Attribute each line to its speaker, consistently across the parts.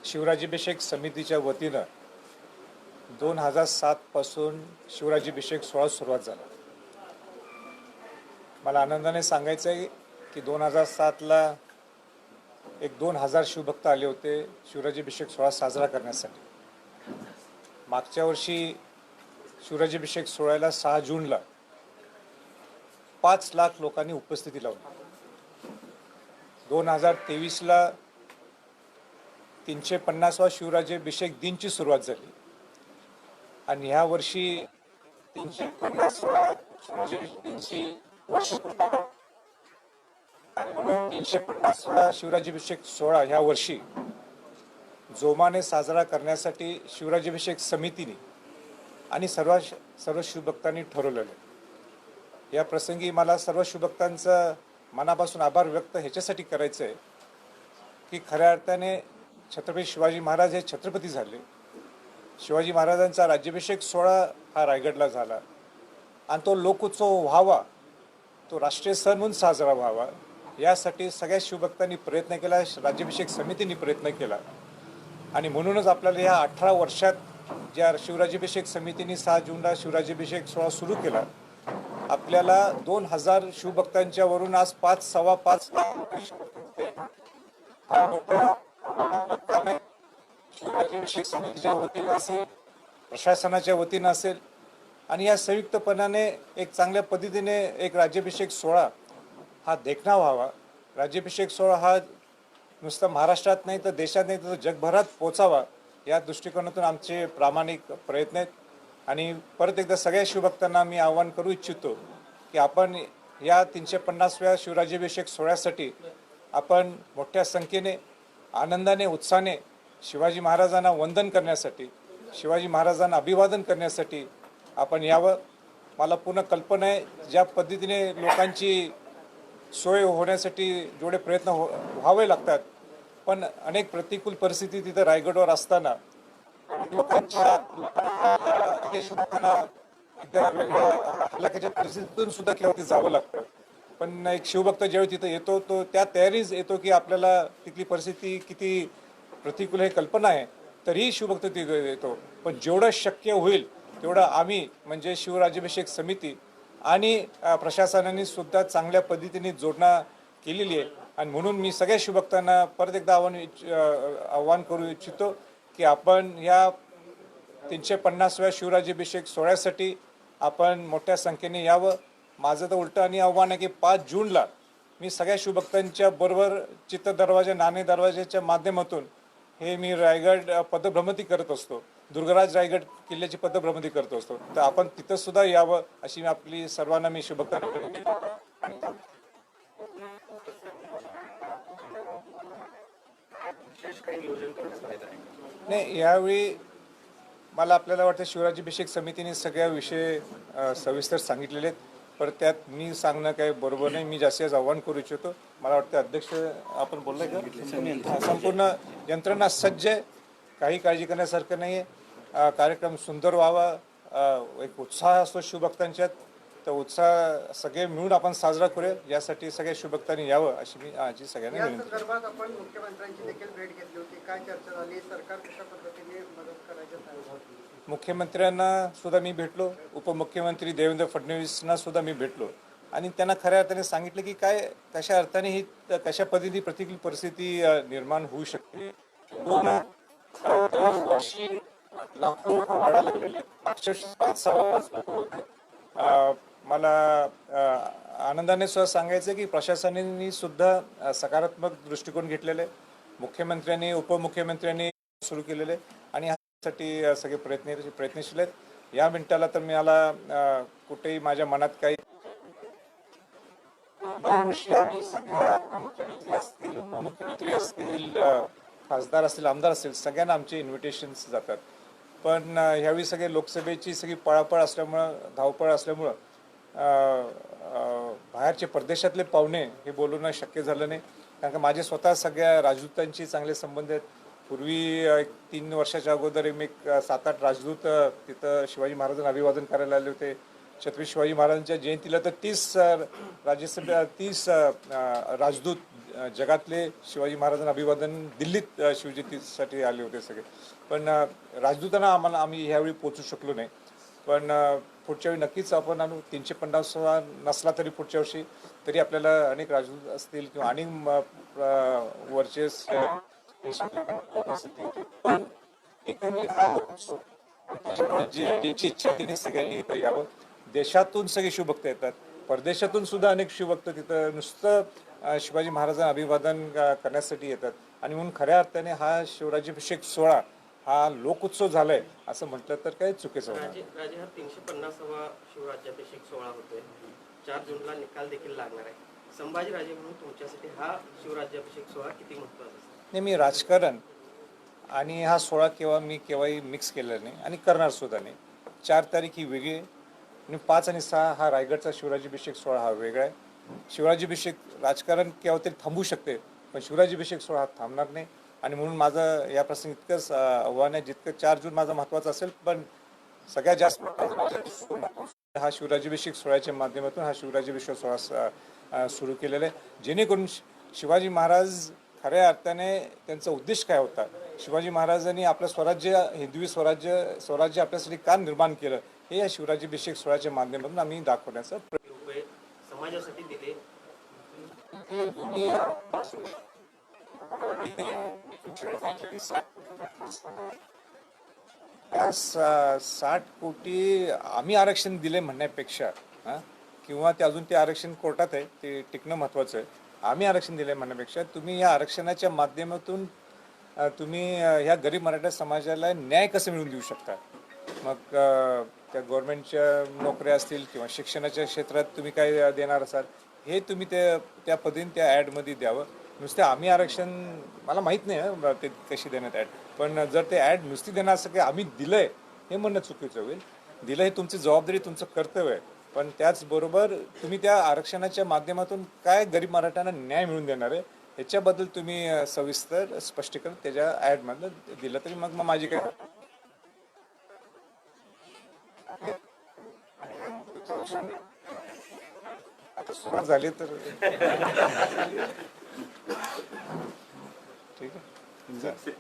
Speaker 1: शिवराज्याभिषेक समितीच्या वतीनं 2007 पासून शिवराज्याभिषेक सोहळा सुरुवात झाला. मला आनंदाने सांगायचं आहे की 2007ला एक 2000 शिवभक्त आले होते शिवराज्याभिषेक सोहळा साजरा करण्यासाठी. मागच्या वर्षी शिवराज्याभिषेक सोहळ्याला 6 जूनला 5 लाख लोकांनी उपस्थिती लावली. 2023ला 350वा शिवराज्याभिषेक दिनची सुरुवात झाली आणि ह्या वर्षी 350वा शिवराज्याभिषेक सोहळा ह्या वर्षी जोमाने साजरा करण्यासाठी शिवराज्याभिषेक समितीने आणि सर्व शिवभक्तांनी ठरवलेलं आहे. या प्रसंगी मला सर्व शिवभक्तांचा मनापासून आभार व्यक्त ह्याच्यासाठी करायचं आहे की खऱ्या अर्थाने छत्रपती शिवाजी महाराज हे छत्रपती झाले. शिवाजी महाराजांचा राज्याभिषेक सोहळा हा रायगडला झाला आणि तो लोकोत्सव व्हावा, तो राष्ट्रीय सण म्हणून साजरा व्हावा यासाठी सगळ्या शिवभक्तांनी प्रयत्न केला, राज्याभिषेक समितीने प्रयत्न केला आणि म्हणूनच आपल्याला या 18 वर्षात ज्या शिवराज्याभिषेक समितीने 6 जूनला शिवराज्याभिषेक सोहळा सुरू केला, आपल्याला 2000 शिवभक्तांच्या वरून आज 5-5.25 शिवराज्याभिषेक समितीच्या वतीनं असेल, प्रशासनाच्या वतीनं असेल आणि या संयुक्तपणाने एक चांगल्या पद्धतीने एक राज्याभिषेक सोहळा हा देखणा व्हावा. राज्याभिषेक सोहळा हा नुसतं महाराष्ट्रात नाही तर देशात नाही तर जगभरात पोचावा या दृष्टिकोनातून आमचे प्रामाणिक प्रयत्न आहेत. आणि परत एकदा सगळ्या शिवभक्तांना मी आवाहन करू इच्छितो की आपण या 350व्या शिवराज्याभिषेक सोहळ्यासाठी आपण मोठ्या संख्येने आनंदाने उत्साहाने शिवाजी महाराजांना वंदन करण्यासाठी, शिवाजी महाराजांना अभिवादन करण्यासाठी आपण यावं. मला पूर्ण कल्पना आहे ज्या पद्धतीने लोकांची सोय होण्यासाठी जेवढे प्रयत्न व्हावे लागतात, पण अनेक प्रतिकूल परिस्थिती तिथं रायगडवर असताना लोकांच्या परिस्थितीतून सुद्धा केव्हा ते जावं लागतं. पण एक शिवभक्त ज्यावेळी तिथं येतो तो त्या तयारीच येतो की आपल्याला तिथली परिस्थिती किती प्रतिकूल हे कल्पना आहे तरीही शिवभक्त तिथं येतो. पण जेवढं शक्य होईल तेवढं आम्ही म्हणजे शिवराज्याभिषेक समिती आणि प्रशासनाने सुद्धा चांगल्या पद्धतीने जोडणा केलेली आहे. आणि म्हणून मी सगळ्या शिवभक्तांना परत एकदा आवाहन करू इच्छितो की आपण या 350व्या शिवराज्याभिषेक सोहळ्यासाठी आपण मोठ्या संख्येने यावं. माझं तर उलटं आणि आव्हान आहे की 5 जूनला मी सगळ्या शिवभक्तांच्या बरोबर चित्तदरवाजा, नाणे दरवाजाच्या माध्यमातून हे मी रायगड पदभ्रमंती करत असतो, दुर्गराज रायगड किल्ल्याची पदभ्रमंती करत असतो. तर आपण तिथं सुद्धा यावं अशी आपली सर्वांना मी शुभेच्छा. नाही, यावेळी मला आपल्याला वाटतं शिवराज्याभिषेक समितीने सगळ्या विषय सविस्तर सांगितलेले आहेत. पण त्यात मी सांगणं काही बरोबर नाही. मी जास्तीत आव्हान करू इच्छितो. मला वाटतं अध्यक्ष आपण बोललाय का, संपूर्ण यंत्रणा सज्ज आहे, काही काळजी करण्यासारखं नाही आहे. कार्यक्रम सुंदर व्हावा, एक उत्साह असतो शिवभक्तांच्यात, तर उत्साह सगळे मिळून आपण साजरा करूया यासाठी सगळ्या शिवभक्तांनी यावं अशी मी आजी सगळ्यांना विनंती करतो.
Speaker 2: आपण मुख्यमंत्र्यांची देखील भेट घेतली होती, काय चर्चा झाली, सरकार कशा पद्धतीने मदत करायचं?
Speaker 1: मुख्यमंत्र्यांना सुद्धा मी भेटलो, उपमुख्यमंत्री देवेंद्र फडणवीसांना सुद्धा मी भेटलो आणि त्यांना खऱ्या अर्थाने सांगितलं की काय कशा अर्थाने ही कशा पद्धतीने प्रतिकूल परिस्थिती निर्माण होऊ शकते. मला आनंदाने सुद्धा सांगायचं की प्रशासनाने सुद्धा सकारात्मक दृष्टिकोन घेतलेले, मुख्यमंत्र्यांनी उपमुख्यमंत्र्यांनी सुरू केलेले आणि यासाठी सगळे प्रयत्नशील आहेत. या मिनिटाला तर मला कुठेही माझ्या मनात काही खासदार असतील, आमदार असतील, सगळ्यांना आमचे इन्व्हिटेशन्स जातात. पण ह्यावेळी सगळे लोकसभेची सगळी पळापळ असल्यामुळं, धावपळ असल्यामुळं बाहेरचे परदेशातले पाहुणे हे बोलवणं शक्य झालं नाही. कारण का माझे स्वतः सगळ्या राजदूतांशी चांगले संबंध आहेत. पूर्वी एक 3 वर्षाच्या अगोदर मी 7-8 राजदूत तिथं शिवाजी महाराजांना अभिवादन करायला आले होते. छत्रपती शिवाजी महाराजांच्या जयंतीला तर 30 राजदूत जगातले शिवाजी महाराजांना अभिवादन दिल्लीत शिवजयंतीसाठी आले होते सगळे. पण राजदूतांना आम्ही ह्यावेळी पोचू शकलो नाही. पण पुढच्या वेळी नक्कीच आपण आणू. 350 नसला तरी पुढच्या वर्षी तरी आपल्याला अनेक राजदूत असतील किंवा अनेक वरचे ज्यांची इच्छा तिने सगळ्यांनी इथं यावं. देशातून सगळे शिवभक्त येतात, परदेशातून सुद्धा अनेक शिवभक्त तिथं नुसतं शिवाजी महाराजांना अभिवादन करण्यासाठी येतात. आणि म्हणून खऱ्या अर्थाने हा शिवराज्याभिषेक सोहळा हा लोकोत्सव झालाय असं म्हटलं तर काही चुकीचं होणार.
Speaker 3: राजे हा 350वा शिवराज्याभिषेक सोहळा होतोय. 4 जूनला निकाल देखील लागणार आहे. संभाजीराजे म्हणून तुमच्यासाठी हा शिवराज्याभिषेक सोहळा किती महत्त्वाचा असेल?
Speaker 1: नाही, मी राजकारण आणि हा सोहळा केव्हाही मिक्स केलेला नाही आणि करणार सुद्धा नाही. 4 तारीख ही वेगळी आहे आणि 5 आणि 6 हा रायगडचा शिवराज्याभिषेक सोहळा हा वेगळा आहे. शिवराज्याभिषेक राजकारण केव्हा तरी थांबू शकते, पण शिवराज्याभिषेक सोहळा थांबणार नाही. आणि म्हणून माझं या प्रसंगी इतकंच आव्हान आहे, जितकं 4 जून माझं महत्त्वाचं असेल, पण सगळ्यात जास्त हा शिवराज्याभिषेक सोहळ्याच्या माध्यमातून हा शिवराज्याभिषेक सोहळा सुरू केलेला आहे, जेणेकरून शिवाजी महाराज खऱ्या अर्थाने त्यांचा उद्देश काय होता, शिवाजी महाराजांनी आपलं स्वराज्य, हिंदवी स्वराज्य आपल्यासाठी का निर्माण केलं, हे या शिवराज्याभिषेक सोहळ्याच्या माध्यमातून आम्ही दाखवण्याचा
Speaker 3: रुपये समाजासाठी दिले.
Speaker 1: या 60 कोटी आम्ही आरक्षण दिले म्हणण्यापेक्षा किंवा ते अजून ते आरक्षण कोर्टात आहे, ते टिकणं महत्त्वाचं आहे. आम्ही आरक्षण दिले म्हणण्यापेक्षा तुम्ही या आरक्षणाच्या माध्यमातून तुम्ही ह्या गरीब मराठा समाजाला न्याय कसं मिळवून देऊ शकता. मग त्या गव्हर्नमेंटच्या नोकऱ्या असतील किंवा शिक्षणाच्या क्षेत्रात तुम्ही काय देणार असाल, हे तुम्ही त्या पद्धतीने त्या ॲडमध्ये द्यावं. नुसते आम्ही आरक्षण, मला माहीत नाही ते कशी देण्यात ॲड, पण जर ते ॲड नुसती देणार असं की आम्ही दिलं आहे हे म्हणणं चुकीचं होईल. दिलं हे तुमची जबाबदारी, तुमचं कर्तव्य आहे, पण त्याचबरोबर तुम्ही त्या आरक्षणाच्या माध्यमातून काय गरीब मराठ्यांना न्याय मिळवून देणार आहे ह्याच्याबद्दल तुम्ही सविस्तर स्पष्टीकरण त्याच्या ॲडमधलं दिलं तरी मग माझी काय झाली तर ठीक आहे.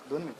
Speaker 2: 2 मिनिट.